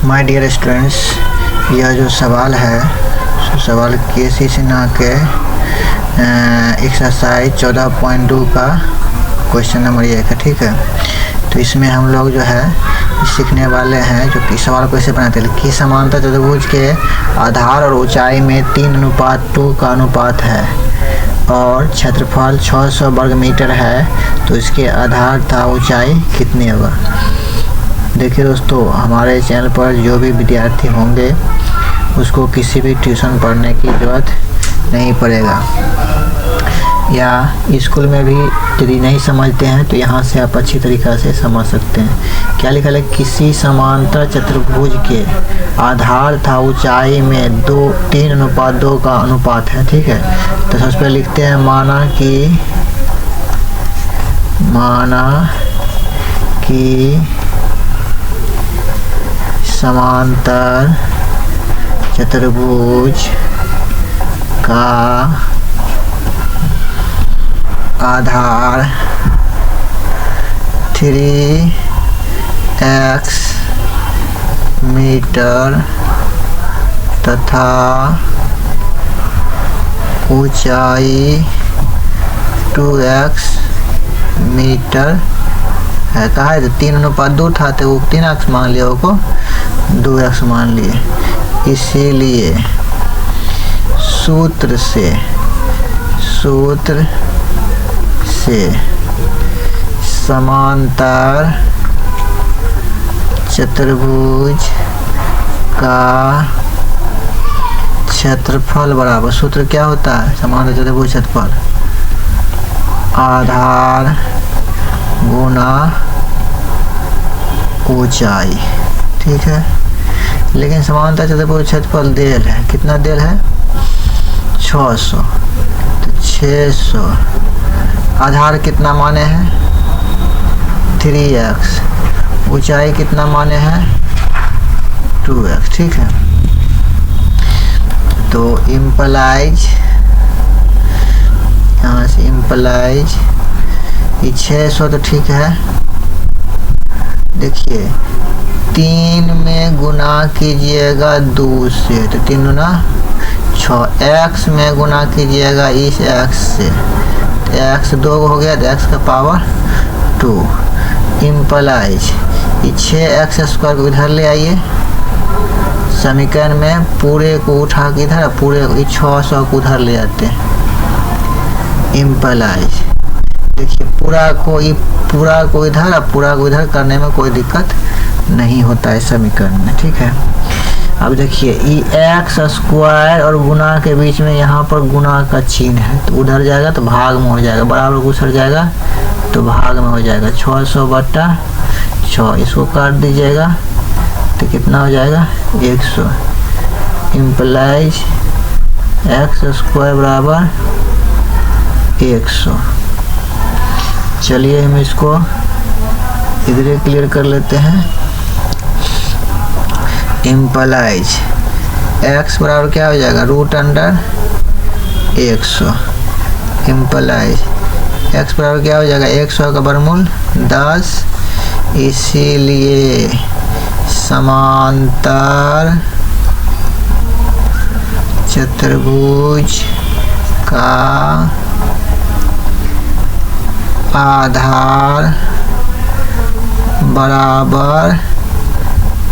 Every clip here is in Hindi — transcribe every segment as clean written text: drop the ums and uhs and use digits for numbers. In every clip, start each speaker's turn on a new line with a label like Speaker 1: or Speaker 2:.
Speaker 1: माय डियर स्टूडेंट्स, यह जो सवाल है सवाल के.सी. सिन्हा के एक्सरसाइज 14.2 का क्वेश्चन नंबर 1 है। ठीक है, तो इसमें हम लोग जो है सीखने वाले हैं जो कि सवाल कैसे बनाते हैं कि समांतर चतुर्भुज के आधार और ऊंचाई में 3:2 का अनुपात है और क्षेत्रफल 600 वर्ग मीटर है, तो इसके आधार तथा ऊंचाई कितनी होगा। देखिए दोस्तों, हमारे चैनल पर जो भी विद्यार्थी होंगे उसको किसी भी ट्यूशन पढ़ने की ज़रूरत नहीं पड़ेगा, या स्कूल में भी यदि नहीं समझते हैं तो यहाँ से आप अच्छी तरीक़ा से समझ सकते हैं। क्या लिखा है, किसी समांतर चतुर्भुज के आधार तथा ऊंचाई में 3:2 का अनुपात है। ठीक है, तो सबसे पहले लिखते हैं माना कि समांतर चतुर्भुज का आधार 3x मीटर तथा ऊंचाई 2x मीटर है। कहा है तो 3:2 था तो वो 3x मान लिया, वो 2x मान लिए। इसीलिए सूत्र से समांतर चतुर्भुज का क्षेत्रफल बराबर, सूत्र क्या होता है, समांतर चतुर्भुज क्षेत्रफल आधार गुना ऊंचाई। ठीक है, लेकिन समांतर चतुर्भुज क्षेत्रफल देल है, कितना देल है 600, तो 600 आधार कितना माने हैं 3x, ऊंचाई कितना माने हैं 2x। ठीक है, तो इम्प्लाइज यहाँ से इम्प्लाइज ये 600 तो ठीक है। देखिए 3 में गुना कीजिएगा 2 से तो 3 गुना 6, x में गुना कीजिएगा इस x से तो x 2 हो गया, तो x का पावर 2 इम्प्लाइज ये 6x² को इधर ले आइए, समीकरण में पूरे को उठा के इधर पूरे 600 को उधर ले आते हैं। इम्प्लाइज देखिए पूरा को इधर पूरा को इधर करने में कोई दिक्कत नहीं होता है समीकरण में। ठीक है, अब देखिए x² और गुना के बीच में यहाँ पर गुना का चिन्ह है, तो उधर जाएगा तो भाग में हो जाएगा, बराबर को उधर जाएगा तो भाग में हो जाएगा। 600/6 इसको काट दीजिएगा तो कितना हो जाएगा 100। इम्प्लाइज x² बराबर 100। चलिए हम इसको इधर क्लियर कर लेते हैं। इम्प्लाइज x बराबर क्या हो जाएगा √100। इम्प्लाइज x बराबर क्या हो जाएगा 100 का वर्गमूल 10। इसीलिए समांतर चतुर्भुज का आधार बराबर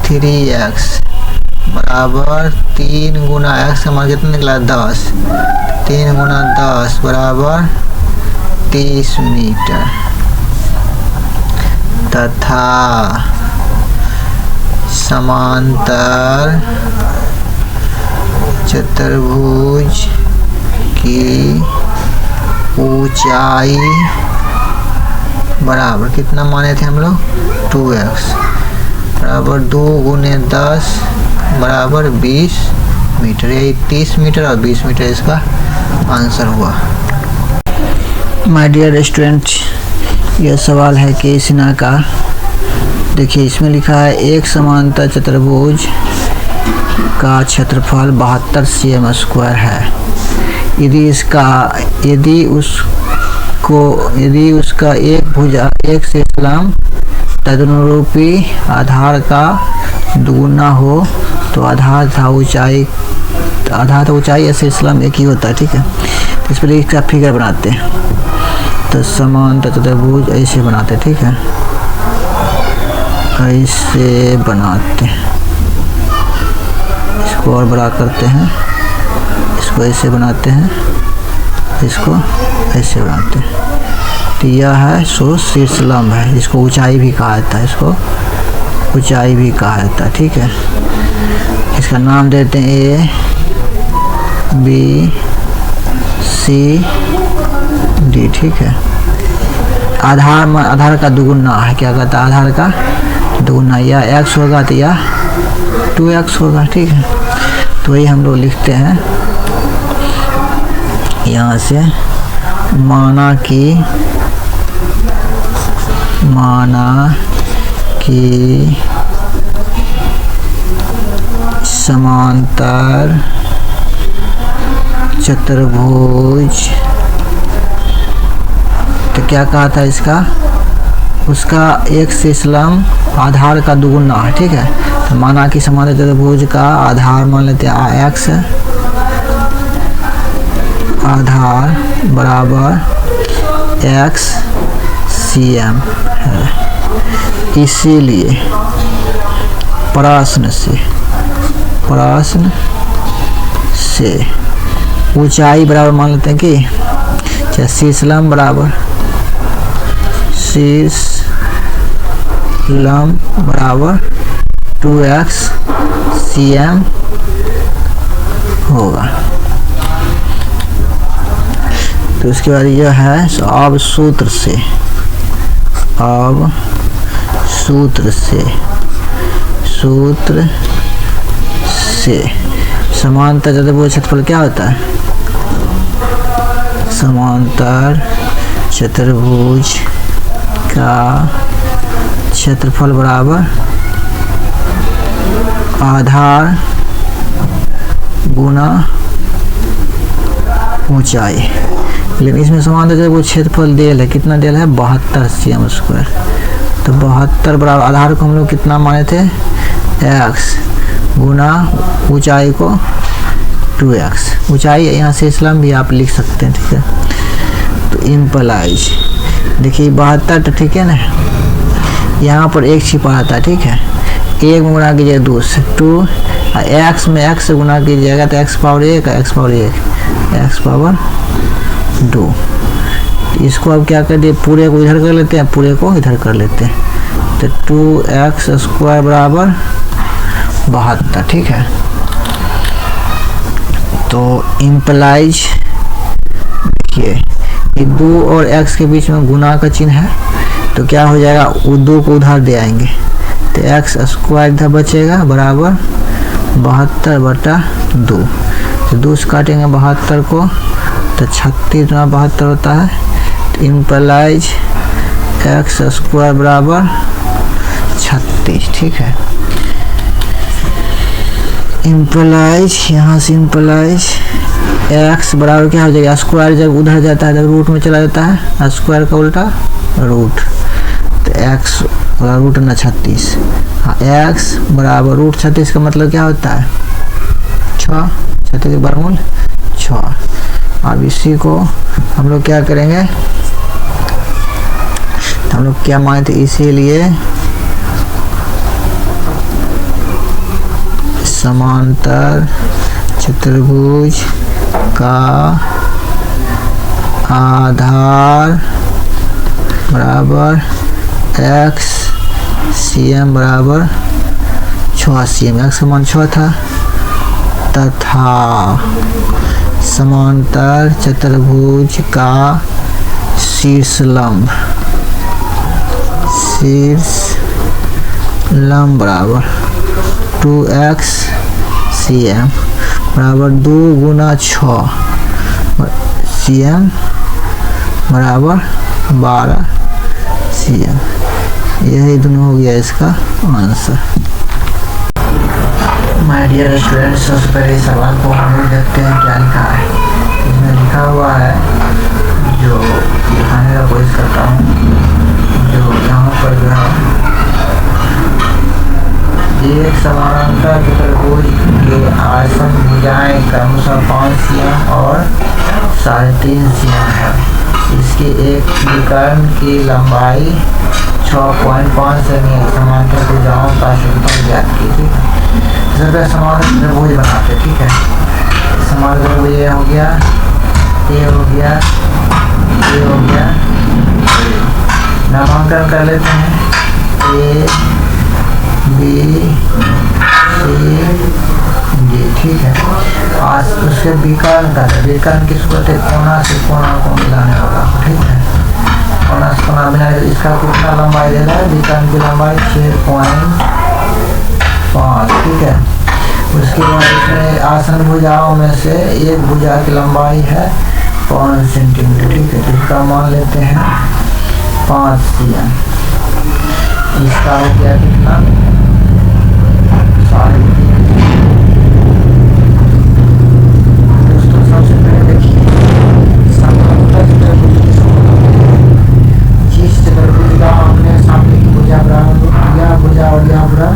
Speaker 1: 3x बराबर 3 गुना x का मान कितना निकला 10, 3 गुना 10 बराबर 30 मीटर तथा समांतर चतुर्भुज की ऊंचाई बराबर कितना माने थे हम लोग 2x बराबर 2 गुने 10 बराबर 20 मीटर। यही 30 मीटर और 20 मीटर इसका आंसर हुआ। माय डियर स्टूडेंट, यह सवाल है के सिन्हा का। देखिए इसमें लिखा है एक समांतर चतुर्भुज का क्षेत्रफल 72 cm² है। यदि उसका एक भुजा एक से इस्लाम तदनुरूपी आधार का दुगुना हो तो आधार था ऊंचाई या शीर्षलंब एक ही होता है। ठीक है, तो इस पर इसका फिगर बनाते हैं। तो समांतर चतुर्भुज ऐसे बनाते हैं। ठीक है, ऐसे बनाते हैं, इसको और बड़ा करते हैं, इसको ऐसे बनाते हैं, इसको ऐसे बनाते हैं। तो यह है सो शीर्षलंब है, इसको ऊंचाई भी कहा जाता है, इसको ऊंचाई भी कहा जाता है। ठीक है, इसका नाम देते हैं ए बी सी डी। ठीक है, आधार का दुगुना है, क्या कहता है आधार का दुगुना, या x होगा तो या 2x होगा। ठीक है, तो वही हम लोग लिखते हैं यहाँ से, माना कि समांतर चतुर्भुज, तो क्या कहा था इसका, उसका एक शीर्षलंब आधार का दुगुना है। ठीक है, तो माना कि समांतर चतुर्भुज का आधार मान लेते हैं x, आधार बराबर x cm है। इसीलिए प्रश्न से ऊंचाई बराबर मान लेते हैं कि शीर्षलंब बराबर बराबर 2x cm होगा। तो उसके बाद यह है अब सूत्र से समांतर चतुर्भुज क्षेत्रफल क्या होता है, समांतर चतुर्भुज का क्षेत्रफल बराबर आधार गुना ऊंचाई। लेकिन इसमें समांतर चतुर्भुज क्षेत्रफल दिया है, कितना दिया है 72 cm स्क्वायर। तो 72 बराबर आधार को हम लोग कितना माने थे x गुना ऊंचाई को 2x। ऊंचाई यहाँ से शीर्षलंब भी आप लिख सकते हैं। ठीक है, तो इम्प्लाइज देखिए 72, तो ठीक है ना, यहाँ पर एक छिपा रहता है। ठीक है, एक में गुना कीजिएगा 2 से 2, x में x से गुना कीजिएगा तो x पावर 1 x पावर 2। इसको अब क्या कर दिए, पूरे को इधर कर लेते हैं, पूरे को इधर कर लेते हैं। तो 2x स्क्वायर बराबर 72। ठीक है, तो इम्प्लाइज देखिए ये 2 और x के बीच में गुना का चिन्ह है, तो क्या हो जाएगा, 2 को उधर दे आएंगे तो x स्क्वायर इधर बचेगा बराबर 72/2। तो 2 से काटेंगे 72 को तो 36 गुना 72 होता है। तो इम्प्लाइज x स्क्वायर बराबर 36। ठीक है, इम्प्लाइज यहाँ से इम्प्लाइज x बराबर क्या हो जाएगा, स्क्वायर जब उधर जाता है तो रूट में चला जाता है, स्क्वायर का उल्टा रूट। तो x रूट ना 36, हाँ x बराबर रूट 36 का मतलब क्या होता है 6, 36 के वर्गमूल 6। अब इसी को हम लोग क्या करेंगे, तो हम लोग क्या माने थे, इसीलिए समांतर चतुर्भुज का आधार बराबर x cm बराबर 6 cm, x का मान 6 था, तथा समांतर चतुर्भुज का शीर्षलंब बराबर 2x cm बराबर 2 गुना 6 cm बराबर 12 cm। यही दोनों हो गया इसका आंसर। माय डियर स्टूडेंट्स, सबसे पहले सवाल को हम लोग देखते हैं क्या लिखा है। इसमें लिखा हुआ है, जो दिखाने का कोशिश करता हूँ, जो यहाँ पर जो है एक समानांतर चतुर्भुज के आसन्न भुजाएं क्रमशः 5 cm और 3.5 cm है। इसके एक विकर्ण की लंबाई 6.5 सेमी है। समानांतर भुजाओं का क्षेत्रफल ज्ञात कीजिए। सबसे समानांतर चतुर्भुज बनाते, ठीक है। समानांतर चतुर्भुज ये हो गया, ये हो गया, ये हो गया। नामांकन कर लेते हैं, ए बी सी डी, ठीक है। आज उसके विकर्ण का विकर्ण की सूरत है कोना से कोना को मिलाने वाला, ठीक है। कोना से कोना मिलाने, इसका कितना लंबाई दे रहा है? विकर्ण की लंबाई 6.5, ठीक है। उसके बाद इसमें आसन भुजाओं में से एक भुजा की लंबाई है 5 सेंटीमीटर, ठीक है। इसका मान लेते हैं 5 cm। इसका हो गया कितना? 3.5। दोस्तों सबसे पहले देखिए समानांतर चतुर्भुज जिस चतुर्भुज का हमने सामने की भुजा बराबर, यह भुजा और यह बराबर,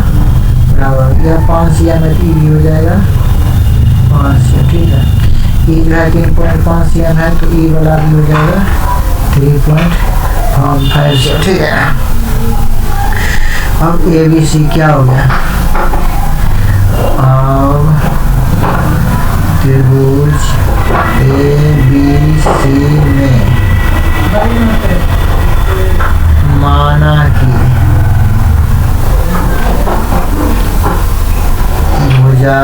Speaker 1: यह 5 cm में ई हो जाएगा 5 cm, ठीक है। ई जो है 3.5 cm है तो ई वाला भी हो जाएगा 3.5 cm, ठीक है। अब ए बी सी क्या हो गया? अब त्रिभुज ए बी सी में माना कि भुजा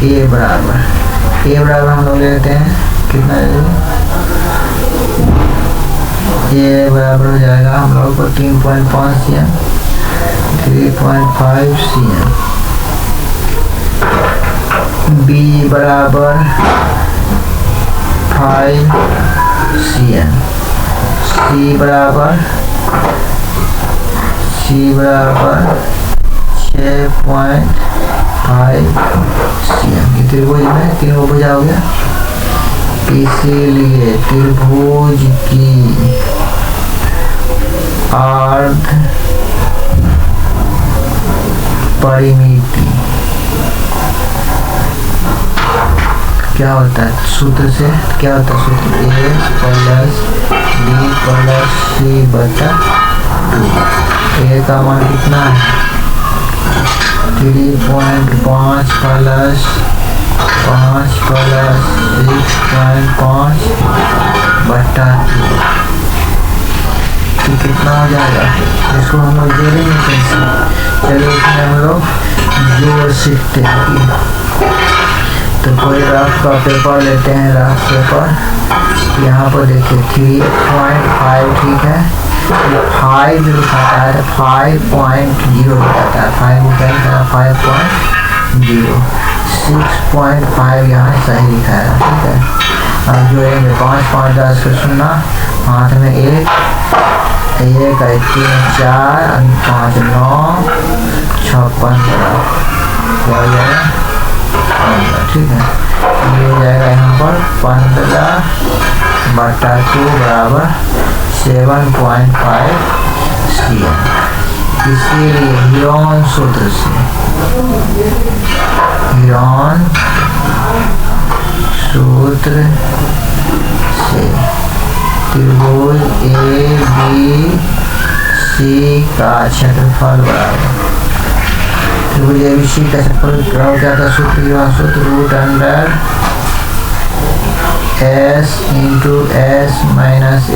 Speaker 1: ए बराबर हम लोग लेते हैं कितना? ए बराबर हो जाएगा हम लोग को 3.5 cm, 3.5 cm। बी बराबर 5 cm। सी बराबर 6.5 cm। ये त्रिभुज में तीन भुजा हो गया। इसीलिए त्रिभुज की अर्ध परिमिति क्या होता है? सूत्र से क्या होता है? सूत्र ए प्लस बी प्लस सी बटा 2। ए का मान कितना है? 3.5 प्लस 5 प्लस 6.5 बटा 2, कितना हो जाएगा? इसको हम लोग जोड़ेंगे कैसे? चलिए इसमें हम लोग जोड़ सीखते हैं। तो कोई रफ का पेपर लेते हैं, रफ पेपर। यहाँ पर देखिए 3.5, ठीक है। 5 लिखाता है 5.0 लिखाता है, 5.0, 6.5 यहाँ सही लिखा है, ठीक है। अब जोड़ेंगे 5 5 10 को 0, हाथ में 1 3 4 5 9 6 15 हो जाएगा, ठीक है। ये हो जाएगा यहाँ पर 15 बटा 2 बराबर 7.5 cm। इसीलिए हीरोन सूत्र से त्रिभुज ए बी सी का क्षेत्रफल बराबर त्रिभुज ए बी सी का क्षेत्रफल क्या था? सूत्र root under S into S minus A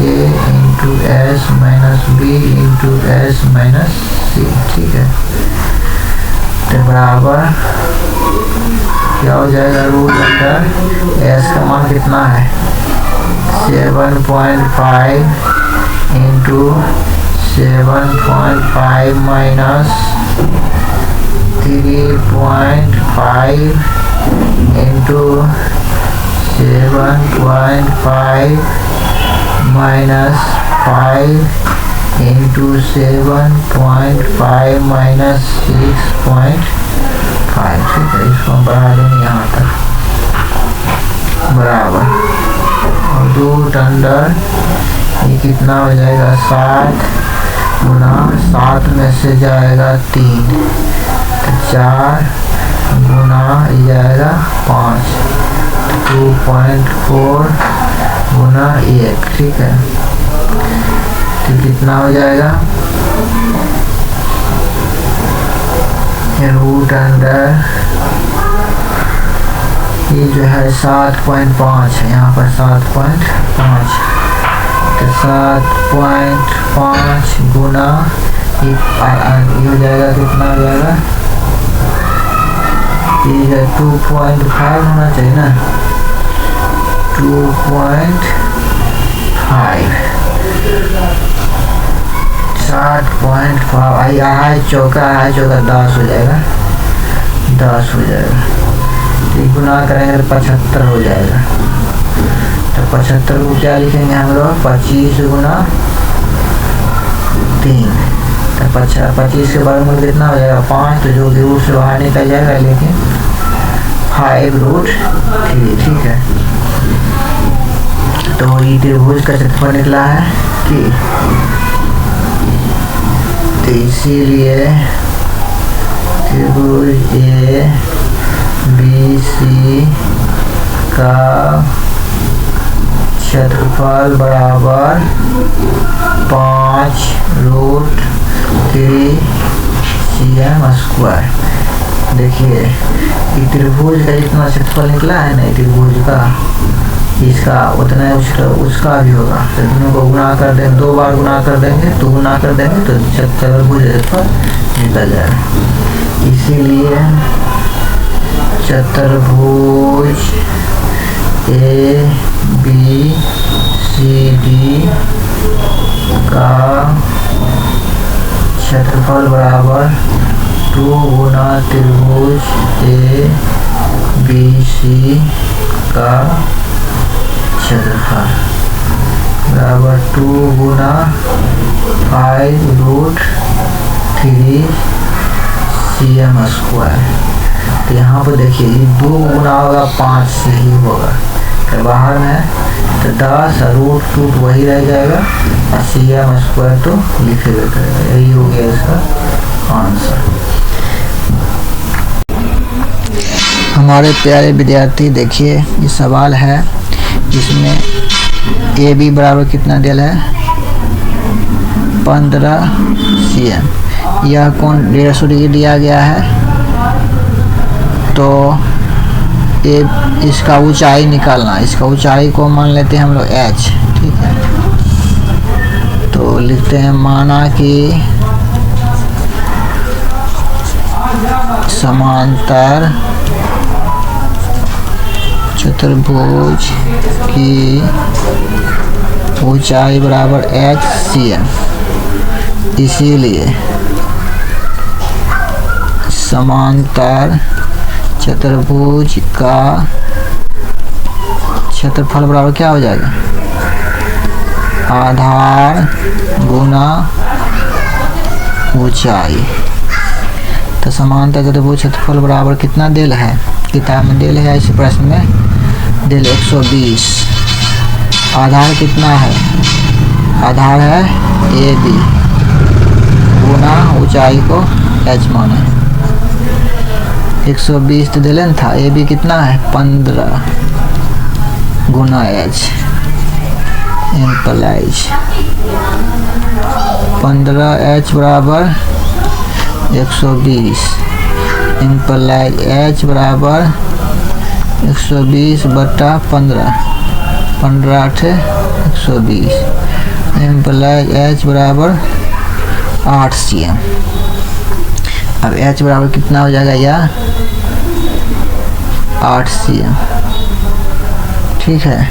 Speaker 1: into S minus B into S minus C, ठीक है। तो बराबर क्या हो जाएगा? रूट अंडर एस का मान कितना है? 7.5 into 7.5 minus 3.5 into 7.5 minus 5 into 7.5 minus 6.5, ठीक है। इसको हम बढ़ा देंगे यहाँ तक बराबर रूट अंडर ये कितना हो जाएगा? 7 गुना 7 में से जाएगा 3, तो 4 गुना जाएगा 5, 2.4 गुना 1, ठीक है। तो कितना हो जाएगा, रूट अंडर ये जो है 7.5 है, यहाँ पर 7.5, तो 7.5 गुना ये हो जाएगा, कितना हो जाएगा, ये 2.5 होना चाहिए ना, 2.5, 7.5 आई चौका 10 हो जाएगा, 10 हो जाएगा। गुना करेंगे तो 75 हो जाएगा, तो 75 को क्या लिखेंगे हम लोग, 25 गुना 3, तो 25 के बारे में कितना हो जाएगा 5, तो जो कि रूट से बाहर निकल जाएगा, लेकिन 5√3, ठीक है। तो ये त्रिभुज का क्षेत्रफल निकला है कि, तो इसीलिए त्रिभुज ABC का क्षेत्रफल बराबर 5√3 cm²। देखिए त्रिभुज का जितना क्षेत्रफल निकला है ना त्रिभुज का, इसका उतना उसका भी होगा। तो दोनों को गुणा कर देंगे, 2 बार गुणा कर देंगे, तो गुणा कर देंगे तो चतुर्भुज क्षेत्रफल निकल जाएगा। इसीलिए चतुर्भुज ABCD का क्षेत्रफल बराबर 2 गुना त्रिभुज ABC का क्षेत्रफल बराबर 2 गुना 5√3 cm²। तो यहाँ पर देखिए ये 2 गुना होगा 5 से ही होगा, तो बाहर में तो 10 √2 वही रह जाएगा, और cm² तो लिखे करेगा। यही हो गया इसका आंसर। हमारे प्यारे विद्यार्थी देखिए ये सवाल है, इसमें AB बराबर कितना दिया है, 15 cm। यह कोण 150 डिग्री दिया गया है, तो ये इसका ऊंचाई निकालना, इसका ऊंचाई को मान लेते हैं हम लोग h, ठीक है। तो लिखते हैं, माना कि समांतर चतुर्भुज की ऊंचाई बराबर h cm, इसीलिए समांतर चतुर्भुज का क्षेत्रफल बराबर क्या हो जाएगा, आधार गुना ऊंचाई। तो समांतर चतुर्भुज क्षेत्रफल बराबर कितना देल है, किताब में देल है, इस प्रश्न में देल 120। आधार कितना है, आधार है AB गुना ऊंचाई को h माने, 120 तो दिलन था। AB कितना है 15 गुना h इम्प्लाइज 15h बराबर 120 इम्प्लाइज h बराबर 120/15, 15×8 120 इम्प्लाइज h बराबर 8 cm। अब h बराबर कितना हो जाएगा, या 8 cm, ठीक है।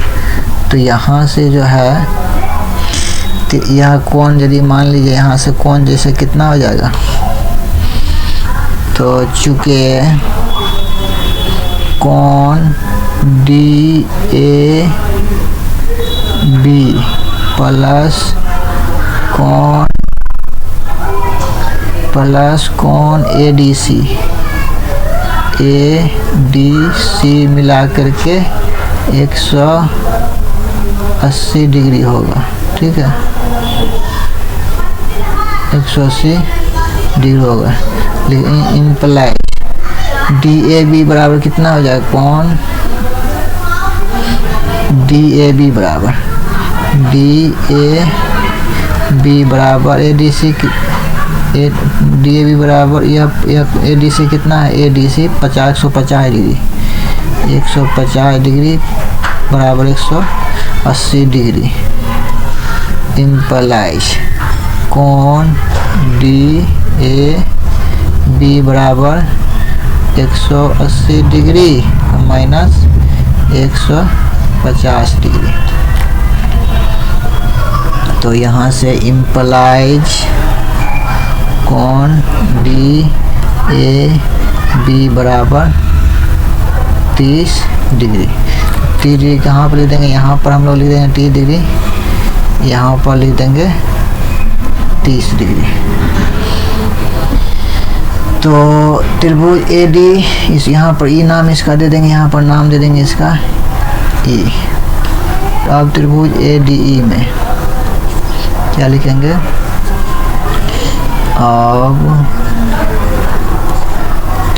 Speaker 1: तो यहाँ से जो है, तो यह कोण यदि मान लीजिए यहाँ से कोण जैसे कितना हो जाएगा, तो चूँकि कोण DAB प्लस कोण ADC मिला करके 180 डिग्री होगा, ठीक है। 180 डिग्री होगा। इम्प्लाई DAB बराबर कितना हो जाएगा, कौन DAB बराबर ADC DAB बराबर ADC कितना है, ADC 150 डिग्री 150 डिग्री बराबर 180 डिग्री। इम्प्लाइज कौन DAB बराबर 180 डिग्री माइनस 150 डिग्री। तो यहाँ से इम्प्लाइज कौन DAB बराबर 30 डिग्री। 30 डिग्री कहाँ पर लिख देंगे, यहाँ पर हम लोग लिख देंगे 30 डिग्री, यहाँ पर लिख देंगे 30 डिग्री। तो त्रिभुज AD इस यहाँ पर ई नाम इसका दे देंगे, यहाँ पर नाम दे देंगे इसका ई। तो अब त्रिभुज ADE में क्या लिखेंगे, अब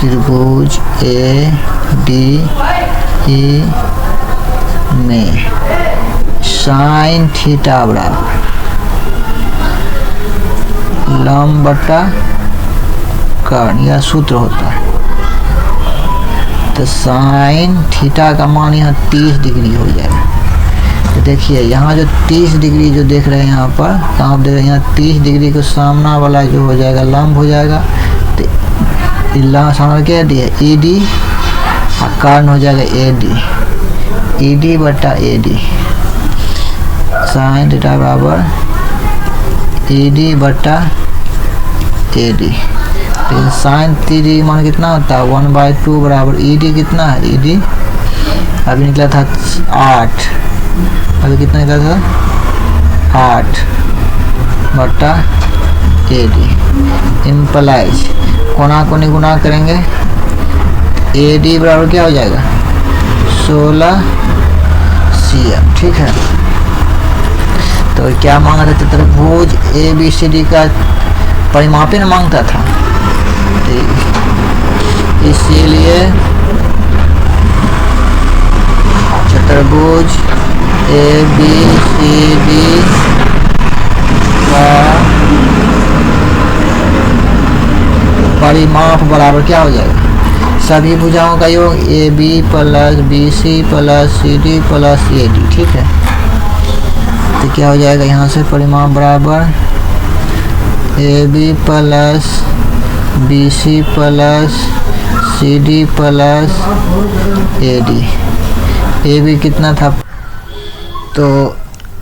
Speaker 1: त्रिभुज ADE में साइन थीटा बराबर लंब बटा कर्ण, यह सूत्र होता है। तो साइन थीटा का मान यहाँ 30 डिग्री हो जाएगा। तो देखिए यहाँ जो 30 डिग्री जो देख रहे हैं यहाँ पर, कहाँ आप देख रहे हैं, यहाँ 30 डिग्री को सामना वाला जो हो जाएगा लंब हो जाएगा। तो सामने क्या दी है ED और कर्ण हो जाएगा ED बटा AD। साइन थीटा बराबर ED बटा AD। लेकिन साइन 3 मान कितना होता है 1/2 बराबर ED कितना है, ED अभी निकला था 8, अभी कितना निकला था 8 बटा AD। इम्प्लाइज कोना को गुना करेंगे, AD बराबर क्या हो जाएगा 16 cm। ठीक है, तो क्या मांगा था, त्रिभुज ABCD का परिमापन मांगता था। इसीलिए चतुर्भुज ABCD का परिमाप बराबर क्या हो जाएगा, सभी भुजाओं का योग AB plus BC plus CD plus AD। ठीक है, तो क्या हो जाएगा यहाँ से परिमाप बराबर AB plus BC plus CD plus AD। AB कितना था, तो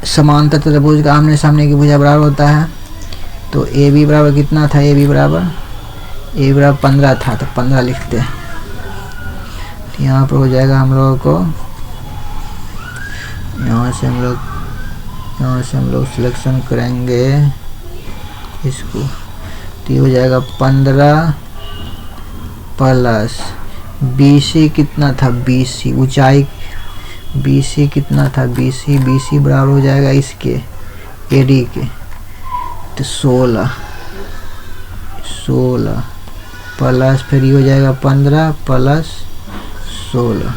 Speaker 1: समांतर त्रिभुज का आमने सामने की भुजा बराबर होता है। तो AB बराबर कितना था, AB बराबर 15 था, तो 15 लिखते हैं। तो यहाँ पर हो जाएगा हम लोगों को, यहाँ से हम लोग सिलेक्शन करेंगे इसको। तो ये हो जाएगा 15 प्लस BC कितना था, BC ऊंचाई BC कितना था, BC बराबर हो जाएगा इसके AD के। तो 16 प्लस फिर ये हो जाएगा 15 प्लस 16।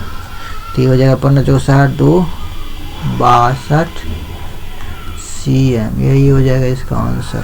Speaker 1: तो ये हो जाएगा 15 64 2 62 cm। यही हो जाएगा इसका आंसर।